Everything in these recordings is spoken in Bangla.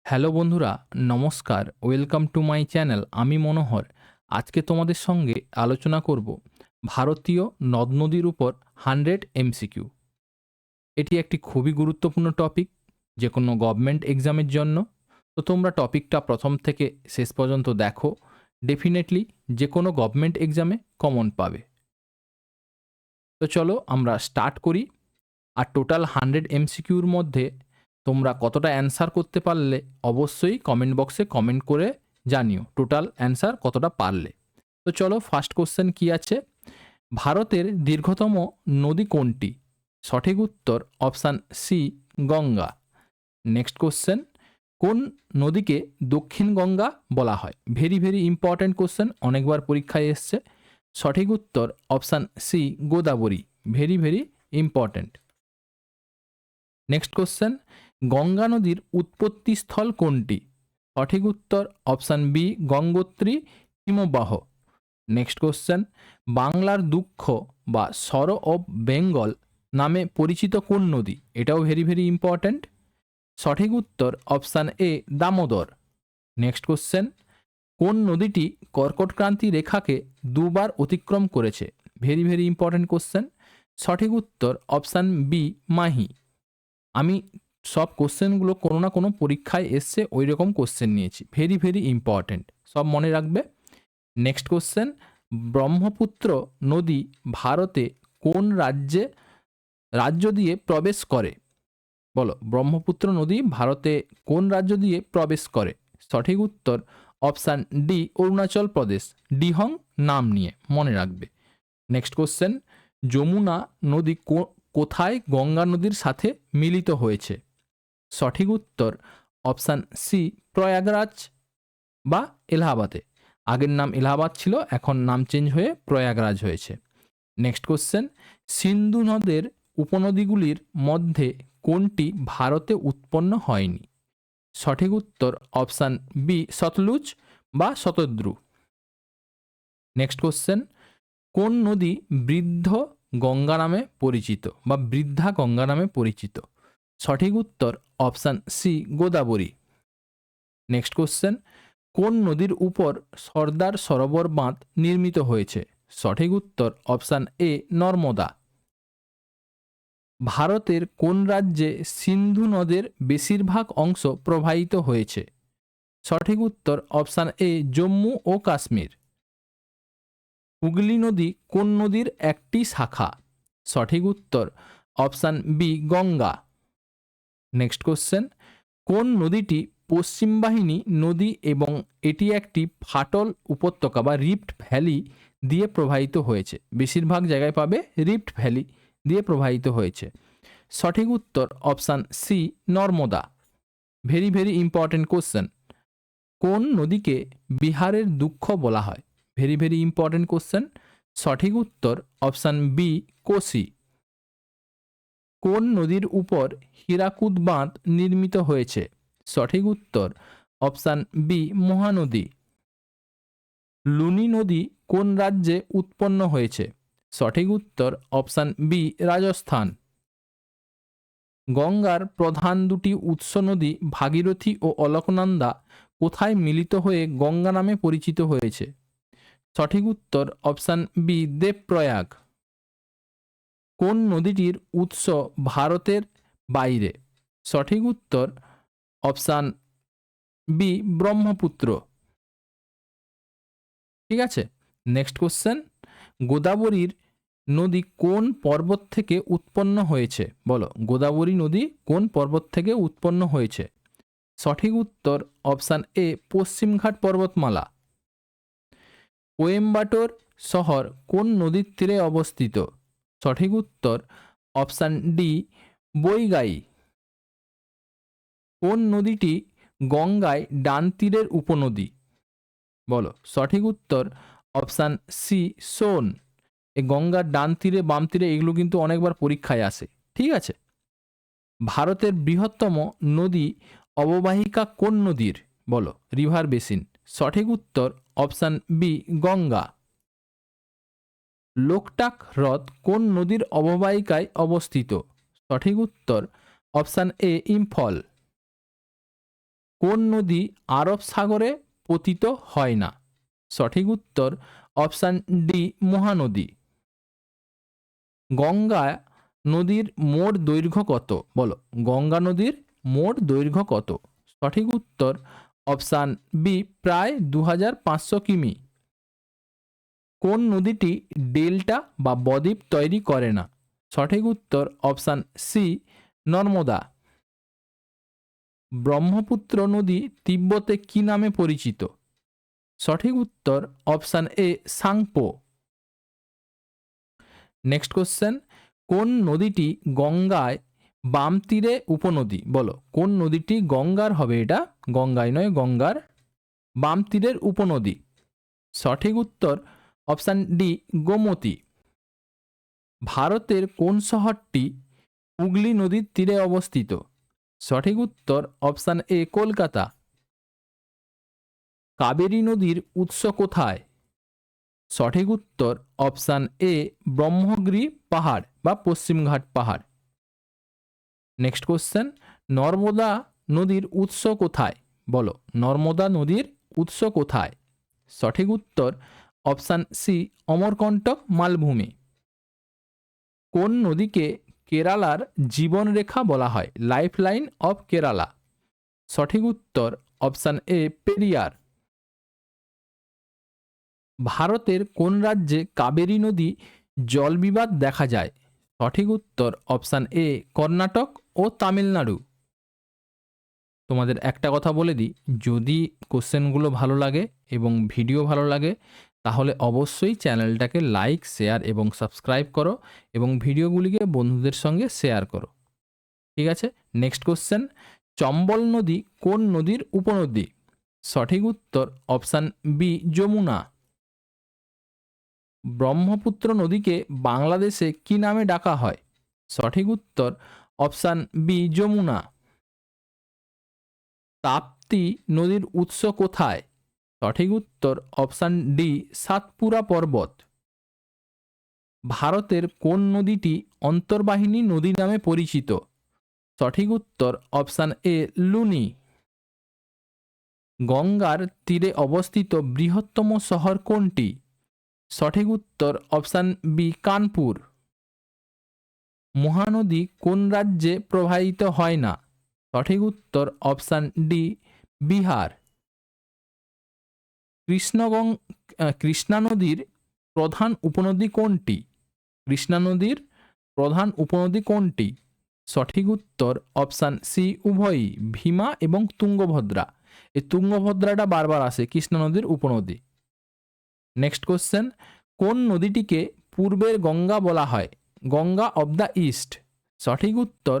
হ্যালো বন্ধুরা, নমস্কার। Welcome to my channel. আমি মনোহর। আজকে তোমাদের সঙ্গে আলোচনা করব ভারতীয় নদ-নদীর উপর 100 এমসিকিউ। এটি একটি খুবই গুরুত্বপূর্ণ টপিক যেকোনো গভর্নমেন্ট এক্সামের জন্য। তো তোমরা টপিকটা প্রথম থেকে শেষ পর্যন্ত দেখো। ডেফিনেটলি যেকোনো গভর্নমেন্ট এক্সামে কমন পাবে। তো চলো আমরা স্টার্ট করি। আর টোটাল 100 এমসিকিউর মধ্যে তোমরা কতটা অ্যান্সার করতে পারলে অবশ্যই কমেন্ট বক্সে কমেন্ট করে জানিও টোটাল অ্যান্সার কতটা পারলে। তো চলো ফার্স্ট কোশ্চেন কি আছে? ভারতের দীর্ঘতম নদী কোনটি? সঠিক উত্তর option C, Ganga. Next question, কোন নদীকে দক্ষিণ গঙ্গা বলা হয়? ভেরি ভেরি ইম্পর্ট্যান্ট কোশ্চেন, অনেকবার পরীক্ষায় এসছে। সঠিক উত্তর option C, Godavari. Very very important. Next question, Ganga নদীর উৎপত্তি স্থল কোনটি? সঠিক উত্তর অপশান বি, গঙ্গোত্রী হিমবাহ। নেক্সট কোশ্চেন, বাংলার দুঃখ বা সরো অফ বেঙ্গল নামে পরিচিত কোন নদী? এটাও ভেরি ভেরি ইম্পর্ট্যান্ট। সঠিক উত্তর অপশান এ, দামোদর। নেক্সট কোশ্চেন, কোন নদীটি কর্কটক্রান্তি রেখাকে দুবার অতিক্রম করেছে? Very very important question. সঠিক উত্তর অপশান বি, মাহি। আমি সব কোশ্চেনগুলো কোনো না কোনো পরীক্ষায় এসছে ওই রকম কোশ্চেন নিয়েছি। ভেরি ভেরি ইম্পর্ট্যান্ট, সব মনে রাখবে। নেক্সট কোশ্চেন, ব্রহ্মপুত্র নদী ভারতে কোন রাজ্য দিয়ে প্রবেশ করে? বলো, ব্রহ্মপুত্র নদী ভারতে কোন রাজ্য দিয়ে প্রবেশ করে? সঠিক উত্তর অপশান ডি, অরুণাচল প্রদেশ। ডিহং নাম নিয়ে মনে রাখবে। নেক্সট কোশ্চেন, যমুনা নদী কোথায় গঙ্গা নদীর সাথে মিলিত হয়েছে? সঠিক উত্তর অপশান সি, প্রয়াগরাজ বা এলাহাবাদে। আগের নাম এলাহাবাদ ছিল, এখন নাম চেঞ্জ হয়ে প্রয়াগরাজ হয়েছে। নেক্সট কোশ্চেন, সিন্ধু নদের উপনদীগুলির মধ্যে কোনটি ভারতে উৎপন্ন হয়নি? সঠিক উত্তর অপশান বি, সতলুজ বা শতদ্রু। নেক্সট কোশ্চেন, কোন নদী বৃদ্ধ গঙ্গা নামে পরিচিত বা বৃদ্ধা গঙ্গা নামে পরিচিত? সঠিক উত্তর option C, Godavari. Next question, কোন নদীর উপর সর্দার সরোবর বাঁধ নির্মিত হয়েছে? সঠিক উত্তর অপশান এ, নর্মদা। ভারতের কোন রাজ্যে সিন্ধু নদের বেশিরভাগ অংশ প্রবাহিত হয়েছে? সঠিক উত্তর অপশান এ, জম্মু ও কাশ্মীর। হুগলি নদী কোন নদীর একটি শাখা? সঠিক উত্তর option B, Ganga. Next question, কোন নদীটি পশ্চিম বাহিনী নদী এবং এটি একটি ফাটল উপত্যকা বা রিফ্ট ভ্যালি দিয়ে প্রবাহিত হয়েছে? বেশিরভাগ জায়গায় পাবে রিফ্ট ভ্যালি দিয়ে প্রবাহিত হয়েছে। সঠিক উত্তর option C, Narmada. Very very important question, কোন নদীকে বিহারের দুঃখ বলা হয়? Very very important question. সঠিক উত্তর অপশান বি, কোসি। কোন নদীর উপর হীরাকুদ বাঁধ নির্মিত হয়েছে? সঠিক উত্তর অপশান বি, মহানদী। লুনি নদী কোন রাজ্যে উৎপন্ন হয়েছে? সঠিক উত্তর অপশান বি, রাজস্থান। গঙ্গার প্রধান দুটি উৎস নদী ভাগীরথী ও অলকনন্দা কোথায় মিলিত হয়ে গঙ্গা নামে পরিচিত হয়েছে? সঠিক উত্তর অপশান বি, দেবপ্রয়াগ। কোন নদীটির উৎস ভারতের বাইরে? সঠিক উত্তর অপশান বি, ব্রহ্মপুত্র। ঠিক আছে। নেক্সট কোশ্চেন, গোদাবরীর নদী কোন পর্বত থেকে উৎপন্ন হয়েছে? বলো, গোদাবরী নদী কোন পর্বত থেকে উৎপন্ন হয়েছে? সঠিক উত্তর অপশান এ, পশ্চিমঘাট পর্বতমালা। কোয়েম্বাটোর শহর কোন নদীর তীরে অবস্থিত? সঠিক উত্তর অপশান ডি, বৈগাই। কোন নদীটি গঙ্গায় ডান তীরের উপনদী? বলো, সঠিক উত্তর অপশান সি, সোন। এই গঙ্গার ডান তীরে বাম তীরে এগুলো কিন্তু অনেকবার পরীক্ষায় আসে। ঠিক আছে। ভারতের বৃহত্তম নদী অববাহিকা কোন নদীর? বলো, রিভার বেসিন। সঠিক উত্তর অপশান বি, গঙ্গা। লোকটাক হ্রদ কোন নদীর অববাহিকায় অবস্থিত? সঠিক উত্তর অপশান এ, ইম্ফল। কোন নদী আরব সাগরে পতিত হয় না? সঠিক উত্তর অপশান ডি মহানদী। গঙ্গা নদীর মোট দৈর্ঘ্য কত? বলো, গঙ্গা নদীর মোট দৈর্ঘ্য কত? সঠিক উত্তর অপশান বি প্রায় 2500 কিমি। কোন নদীটি ডেল্টা বা বদ্বীপ তৈরি করে না? সঠিক উত্তর অপশান সি নর্মদা। ব্রহ্মপুত্র নদী তিব্বতে কি নামে পরিচিত? সঠিক উত্তর অপশান এ সাংপো। নেক্সট কোশ্চেন, কোন নদীটি গঙ্গায় বাম তীরে উপনদী? বলো, কোন নদীটি গঙ্গার হবে? এটা গঙ্গায় নয়, গঙ্গার বাম তীরের উপনদী। সঠিক উত্তর অপশান ডি গোমতী। ভারতের কোন শহরটি হুগলি নদীর তীরে অবস্থিত? সঠিক উত্তর অপশান এ কলকাতা। কাবেরী নদীর উৎস কোথায়? সঠিক উত্তর অপশান এ ব্রহ্মগিরি পাহাড় বা পশ্চিমঘাট পাহাড়। নেক্সট কোশ্চেন, নর্মদা নদীর উৎস কোথায়? বলো, নর্মদা নদীর উৎস কোথায়? সঠিক উত্তর অপশান সি অমরকণ্টক মালভূমি। কোন নদীকে কেরালার জীবনরেখা বলা হয়? Life line of Kerala. সঠিক উত্তর অপশান এ পেরিয়ার। ভারতের কোন রাজ্যে কাবেরী নদী জলবিবাদ দেখা যায়? সঠিক উত্তর অপশান এ কর্ণাটক ও তামিলনাড়ু। তোমাদের একটা কথা বলে দিই, যদি কোশ্চেনগুলো ভালো লাগে এবং ভিডিও ভালো লাগে তাহলে অবশ্যই চ্যানেলটাকে লাইক, শেয়ার এবং সাবস্ক্রাইব করো এবং ভিডিওগুলিকে বন্ধুদের সঙ্গে শেয়ার করো। ঠিক আছে, নেক্সট কোশ্চেন, চম্বল নদী কোন নদীর উপনদী? সঠিক উত্তর অপশান বি যমুনা। ব্রহ্মপুত্র নদীকে বাংলাদেশে কি নামে ডাকা হয়? সঠিক উত্তর অপশান বি যমুনা। তাপ্তি নদীর উৎস কোথায়? সঠিক উত্তর অপশান ডি সাতপুরা পর্বত। ভারতের কোন নদীটি অন্তর্বাহিনী নদী নামে পরিচিত? সঠিক উত্তর অপশান এ লুনি। গঙ্গার তীরে অবস্থিত বৃহত্তম শহর কোনটি? সঠিক উত্তর অপশান বি কানপুর। মহানদী কোন রাজ্যে প্রবাহিত হয় না? সঠিক উত্তর অপশান ডি বিহার। কৃষ্ণা নদীর প্রধান উপনদী কোনটি? কৃষ্ণা নদীর প্রধান উপনদী কোনটি? সঠিক উত্তর অপশান সি উভয়ই, ভীমা এবং তুঙ্গভদ্রা। এই তুঙ্গভদ্রাটা বারবার আসে কৃষ্ণা নদীর উপনদী। নেক্সট কোশ্চেন, কোন নদীটিকে পূর্বের গঙ্গা বলা হয়? Ganga of the east. সঠিক উত্তর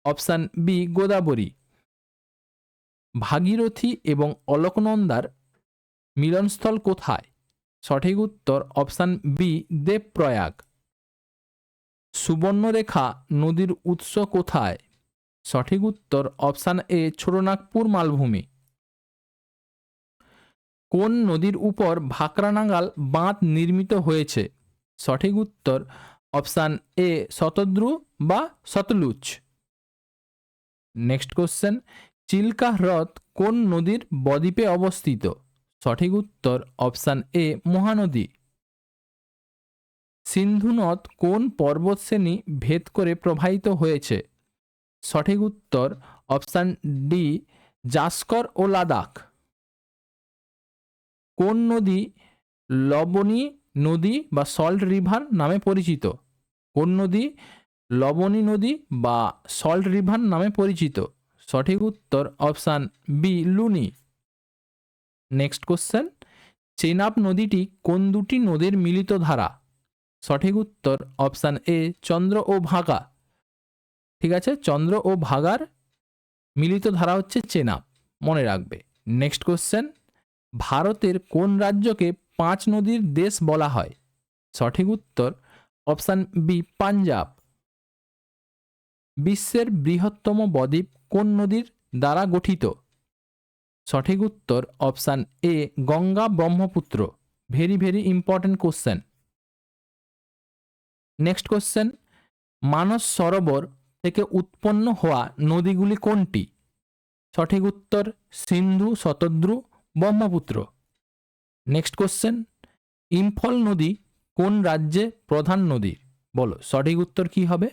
অপশান বি গোদাবরী। ভাগীরথী এবং অলকনন্দার মিলনস্থল কোথায়? সঠিক উত্তর অপশান বি দেবপ্রয়াগ। সুবর্ণরেখা নদীর উৎস কোথায়? সঠিক উত্তর অপশান এ ছোটনাগপুর মালভূমি। কোন নদীর উপর ভাকরানাগাল বাঁধ নির্মিত হয়েছে? সঠিক উত্তর অপশান এ শতদ্রু বা সতলুজ। নেক্সট কোশ্চেন, চিল্কা হ্রদ কোন নদীর বদ্বীপে অবস্থিত? সঠিক উত্তর অপশান এ মহানদী। সিন্ধু নদ কোন পর্বতশ্রেণী ভেদ করে প্রবাহিত হয়েছে? সঠিক উত্তর অপশান ডি জাস্কর ও লাদাখ। কোন নদী লবণী নদী বা সল্ট রিভার নামে পরিচিত? কোন নদী লবণী নদী বা সল্ট রিভার নামে পরিচিত? সঠিক উত্তর option B Luni. Next question, Chenab নদীটি কোন দুটি নদীর মিলিত ধারা? সঠিক উত্তর অপশান এ চন্দ্র ও ভাগা। ঠিক আছে, চন্দ্র ও ভাগার মিলিত ধারা হচ্ছে চেনাব, মনে রাখবে। নেক্সট কোশ্চেন, ভারতের কোন রাজ্যকে পাঁচ নদীর দেশ বলা হয়? সঠিক উত্তর অপশান বি পাঞ্জাব। বিশ্বের বৃহত্তম বদ্বীপ কোন নদীর দ্বারা গঠিত? সঠিক উত্তর option A Ganga Brahmaputra. Very very important question. Next question, Manas Sarovar থেকে উৎপন্ন হওয়া নদীগুলি কোনটি? সঠিক উত্তর সিন্ধু, শতদ্রু, ব্রহ্মপুত্র। নেক্সট কোশ্চেন, ইম্ফল নদী কোন রাজ্যে প্রধান নদী? বলো সঠিক উত্তর কি হবে?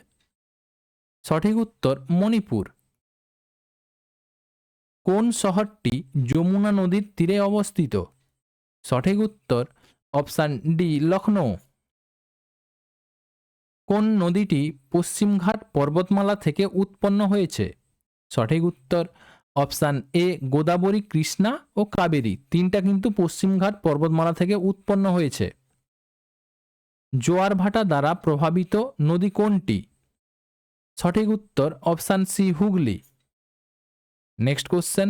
সঠিক উত্তর মণিপুর। কোন শহরটি যমুনা নদীর তীরে অবস্থিত? সঠিক উত্তর অপশান ডি লখনৌ। কোন নদীটি পশ্চিমঘাট পর্বতমালা থেকে উৎপন্ন হয়েছে? সঠিক উত্তর অপশান এ গোদাবরী, কৃষ্ণা ও কাবেরী, তিনটা কিন্তু পশ্চিমঘাট পর্বতমালা থেকে উৎপন্ন হয়েছে। জোয়ার ভাটা দ্বারা প্রভাবিত নদী কোনটি? সঠিক উত্তর option C Hooghly. Next question,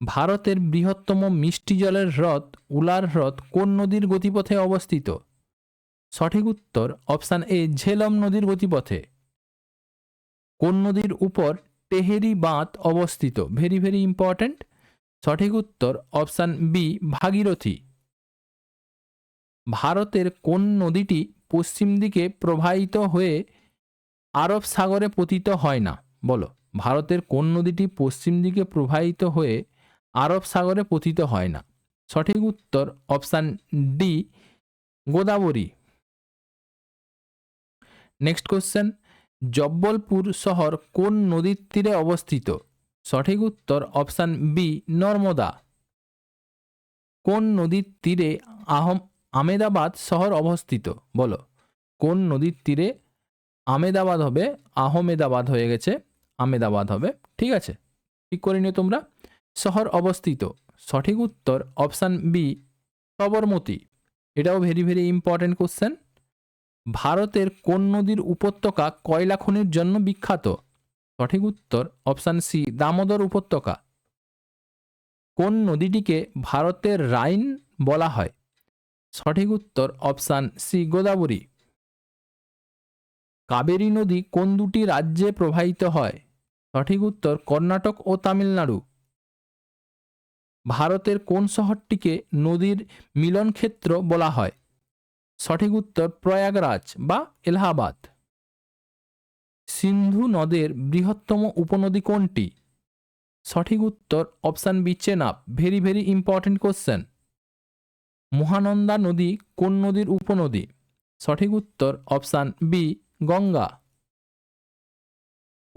ভারতের বৃহত্তম মিষ্টি জলের হ্রদ উলার হ্রদ কোন নদীর গতিপথে অবস্থিত? সঠিক উত্তর অপশান এ ঝেলম নদীর গতিপথে। কোন নদীর উপর টেহেরি বাঁধ অবস্থিত? Very very important. সঠিক উত্তর অপশান বি ভাগীরথী। ভারতের কোন নদীটি পশ্চিম দিকে প্রবাহিত হয়ে আরব সাগরে পতিত হয় না? বলো ভারতের কোন নদীটি পশ্চিম দিকে প্রবাহিত হয়ে আরব সাগরে পতিত হয় না? সঠিক উত্তর option D Godavari. Next question, Jabalpur শহর কোন নদীর তীরে অবস্থিত? সঠিক উত্তর অপশান বি নর্মদা। কোন নদীর তীরে আমেদাবাদ শহর অবস্থিত? বলো কোন নদীর তীরে আমেদাবাদ হবে, আহমেদাবাদ হয়ে গেছে, আমেদাবাদ হবে। ঠিক আছে, ঠিক করে নিও তোমরা। শহর অবস্থিত, সঠিক উত্তর অপশান বি সবরমতী। এটাও ভেরি ভেরি ইম্পর্টেন্ট কোশ্চেন। ভারতের কোন নদীর উপত্যকা কয়লা খনির জন্য বিখ্যাত? সঠিক উত্তর অপশান সি দামোদর উপত্যকা। কোন নদীটিকে ভারতের রাইন বলা হয়? সঠিক উত্তর অপশান সি গোদাবরী। কাবেরী নদী কোন দুটি রাজ্যে প্রবাহিত হয়? সঠিক উত্তর কর্ণাটক ও তামিলনাড়ু। ভারতের কোন শহরটিকে নদীর মিলনক্ষেত্র বলা হয়? সঠিক উত্তর প্রয়াগরাজ বা এলাহাবাদ। সিন্ধু নদের বৃহত্তম উপনদী কোনটি? সঠিক উত্তর option B Chenab. Very very important question. Mahananda নদী কোন নদীর উপনদী? সঠিক উত্তর অপশান বি গঙ্গা।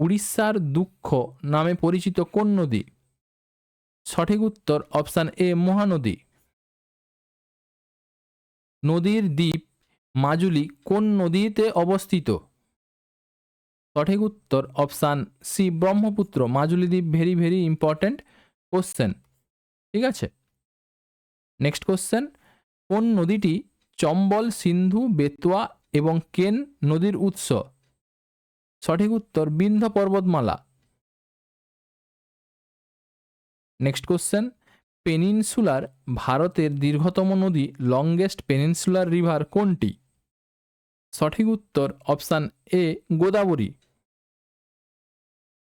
উড়িষ্যার দুঃখ নামে পরিচিত কোন নদী? সঠিক উত্তর অপশান এ মহানদী। নদীর দ্বীপ মাজুলি কোন নদীতে অবস্থিত? সঠিক উত্তর অপশান সি ব্রহ্মপুত্র। মাজুলি দ্বীপ ভেরি ভেরি ইম্পর্টেন্ট কোশ্চেন। ঠিক আছে, নেক্সট কোশ্চেন, কোন নদীটি চম্বল, সিন্ধু, বেতোয়া এবং কেন নদীর উৎস? সঠিক উত্তর বিন্ধ্য পর্বতমালা। নেক্সট কোশ্চেন, পেনিনসুলার ভারতের দীর্ঘতম নদী লংগেস্ট পেনিনসুলার রিভার কোনটি? সঠিক উত্তর অপশান এ গোদাবরী।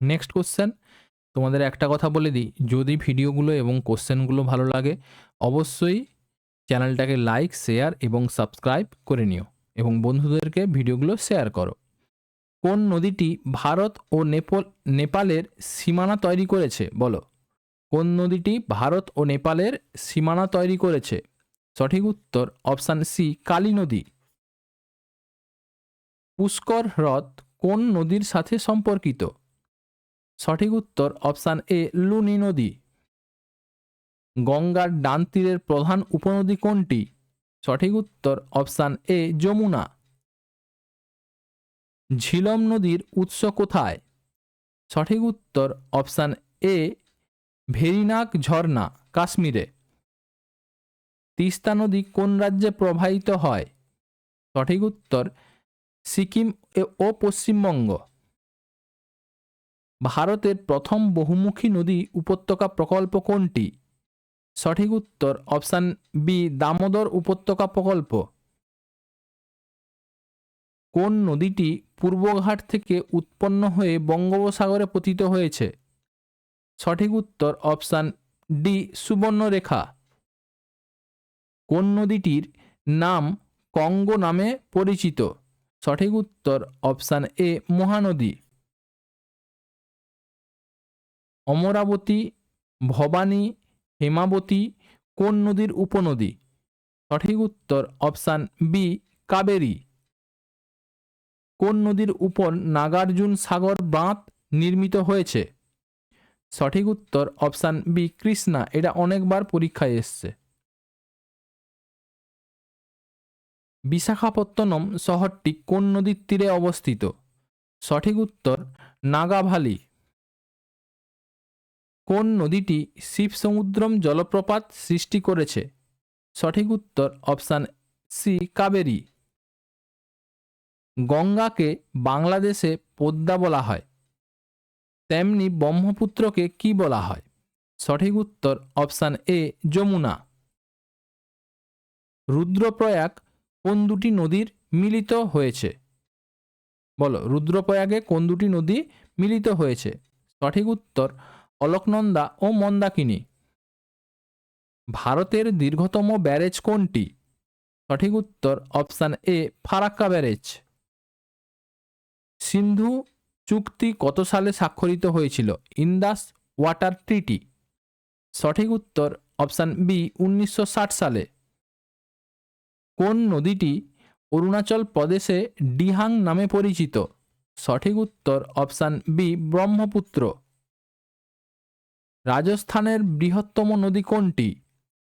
নেক্সট কোশ্চেন, তোমাদের একটা কথা বলে দিই, যদি ভিডিওগুলো এবং কোশ্চেনগুলো ভালো লাগে অবশ্যই চ্যানেলটাকে লাইক, শেয়ার এবং সাবস্ক্রাইব করে নিও এবং বন্ধুদেরকে ভিডিওগুলো শেয়ার করো। কোন নদীটি ভারত ও নেপালের সীমানা তৈরি করেছে? বলো কোন নদীটি ভারত ও নেপালের সীমানা তৈরি করেছে? সঠিক উত্তর অপশান সি কালী নদী। পুষ্কর হ্রদ কোন নদীর সাথে সম্পর্কিত? সঠিক উত্তর অপশান এ লুনি নদী। গঙ্গার ডান তীরের প্রধান উপনদী কোনটি? সঠিক উত্তর অপশান এ যমুনা। ঝিলম নদীর উৎস কোথায়? সঠিক উত্তর অপশান এ ভেরিনাগ ঝর্ণা, কাশ্মীরে। তিস্তা নদী কোন রাজ্যে প্রবাহিত হয়? সঠিক উত্তর সিকিম ও পশ্চিমবঙ্গ। ভারতের প্রথম বহুমুখী নদী উপত্যকা প্রকল্প কোনটি? সঠিক উত্তর অপশান বি দামোদর উপত্যকা প্রকল্প। কোন নদীটি পূর্বঘাট থেকে উৎপন্ন হয়ে বঙ্গোপসাগরে পতিত হয়েছে? সঠিক উত্তর অপশান ডি সুবর্ণরেখা। কোন নদীটির নাম কঙ্গো নামে পরিচিত? সঠিক উত্তর অপশান এ মহানদী। অমরাবতী, ভবানী, হেমাবতী কোন নদীর উপনদী? সঠিক উত্তর অপশান বি কাবেরী। কোন নদীর উপর নাগার্জুন সাগর বাঁধ নির্মিত হয়েছে? সঠিক উত্তর অপশান বি কৃষ্ণা। এটা অনেকবার পরীক্ষায় এসছে। বিশাখাপত্তনম শহরটি কোন নদীর তীরে অবস্থিত? সঠিক উত্তর নাগাভালি। কোন নদীটি শিবসমুদ্রম জলপ্রপাত সৃষ্টি করেছে? সঠিক উত্তর অপশান সি কাবেরী। গঙ্গাকে বাংলাদেশে পদ্মা বলা হয়, তেমনি ব্রহ্মপুত্রকে কি বলা হয়? সঠিক উত্তর অপশান এ যমুনা। রুদ্রপ্রয়াগ কোন দুটি নদীর মিলিত হয়েছে? বলো, রুদ্রপ্রয়াগে কোন দুটি নদী মিলিত হয়েছে? সঠিক উত্তর অলকনন্দা ও মন্দাকিনী। ভারতের দীর্ঘতম ব্যারেজ কোনটি? সঠিক উত্তর option A Farakka barrage. Sindhu চুক্তি কত সালে স্বাক্ষরিত হয়েছিল? Indus water treaty. সঠিক উত্তর অপশান বি 1960 সালে। কোন নদীটি অরুণাচল প্রদেশে ডিহাং নামে পরিচিত? সঠিক উত্তর অপশান বি ব্রহ্মপুত্র। রাজস্থানের বৃহত্তম নদী কোনটি?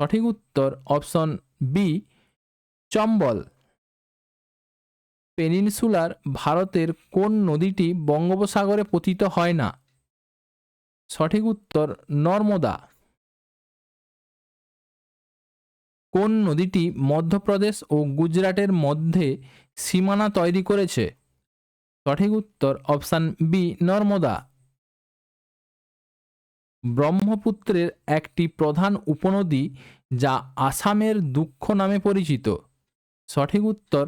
সঠিক উত্তর অপশন বি চম্বল। পেনিনসুলার ভারতের কোন নদীটি বঙ্গোপসাগরে পতিত হয় না? সঠিক উত্তর নর্মদা। কোন নদীটি মধ্যপ্রদেশ ও গুজরাটের মধ্যে সীমানা তৈরি করেছে? সঠিক উত্তর অপশান বি নর্মদা। ব্রহ্মপুত্রের একটি প্রধান উপনদী যা আসামের দুঃখ নামে পরিচিত। সঠিক উত্তর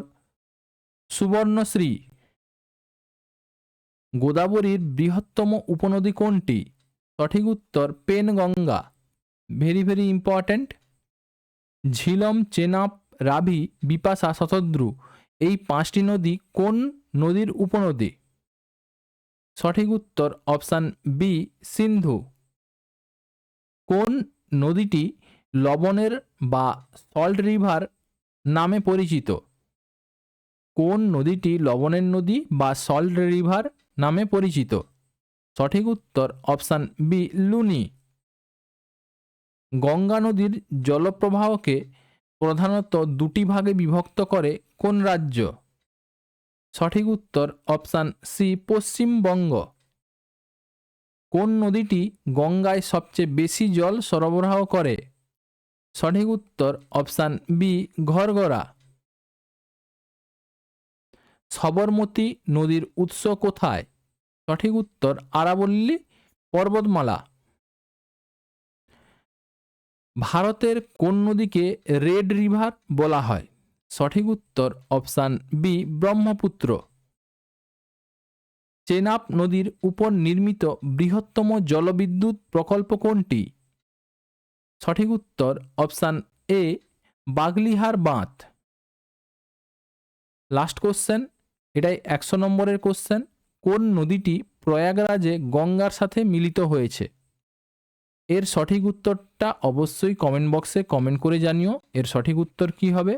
সুবর্ণশ্রী। গোদাবরীর বৃহত্তম উপনদী কোনটি? সঠিক উত্তর Penganga. Very very important. Jhelum, Chenab, Ravi, Bipasha, Shatadru এই পাঁচটি নদী কোন নদীর উপনদী? সঠিক উত্তর অপশান বি সিন্ধু। কোন নদীটি লবণের বা সল্ট রিভার নামে পরিচিত? কোন নদীটি লবণের নদী বা সল্ট রিভার নামে পরিচিত? সঠিক উত্তর অপশান বি লুনি। গঙ্গা নদীর জলপ্রবাহকে প্রধানত দুটি ভাগে বিভক্ত করে কোন রাজ্য? সঠিক উত্তর অপশান সি পশ্চিমবঙ্গ। কোন নদীটি গঙ্গায় সবচেয়ে বেশি জল সরবরাহ করে? সঠিক উত্তর অপশান বি ঘরগড়া। সবরমতী নদীর উৎস কোথায়? সঠিক উত্তর আরাবল্লী পর্বতমালা। ভারতের কোন নদীকে রেড রিভার বলা হয়? সঠিক উত্তর অপশান বি ব্রহ্মপুত্র। চেনাব নদীর উপর নির্মিত বৃহত্তম জলবিদ্যুৎ প্রকল্প কোনটি? সঠিক উত্তর অপশান এ বাগলিহার বাঁধ। লাস্ট কোশ্চেন, এটাই 100 নম্বরের কোশ্চেন। কোন নদীটি প্রয়াগরাজে গঙ্গার সাথে মিলিত হয়েছে? এর সঠিক উত্তরটা অবশ্যই কমেন্ট বক্সে কমেন্ট করে জানিও এর সঠিক উত্তর কি হবে।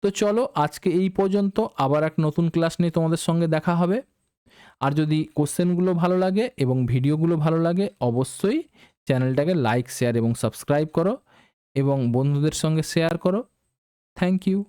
তো চলো আজকে এই পর্যন্ত, আবার এক নতুন ক্লাস নিয়ে তোমাদের সঙ্গে দেখা হবে। আর যদি কোশ্চেনগুলো ভালো লাগে এবং ভিডিওগুলো ভালো লাগে অবশ্যই চ্যানেলটাকে লাইক, শেয়ার এবং সাবস্ক্রাইব করো এবং বন্ধুদের সঙ্গে শেয়ার করো। Thank you.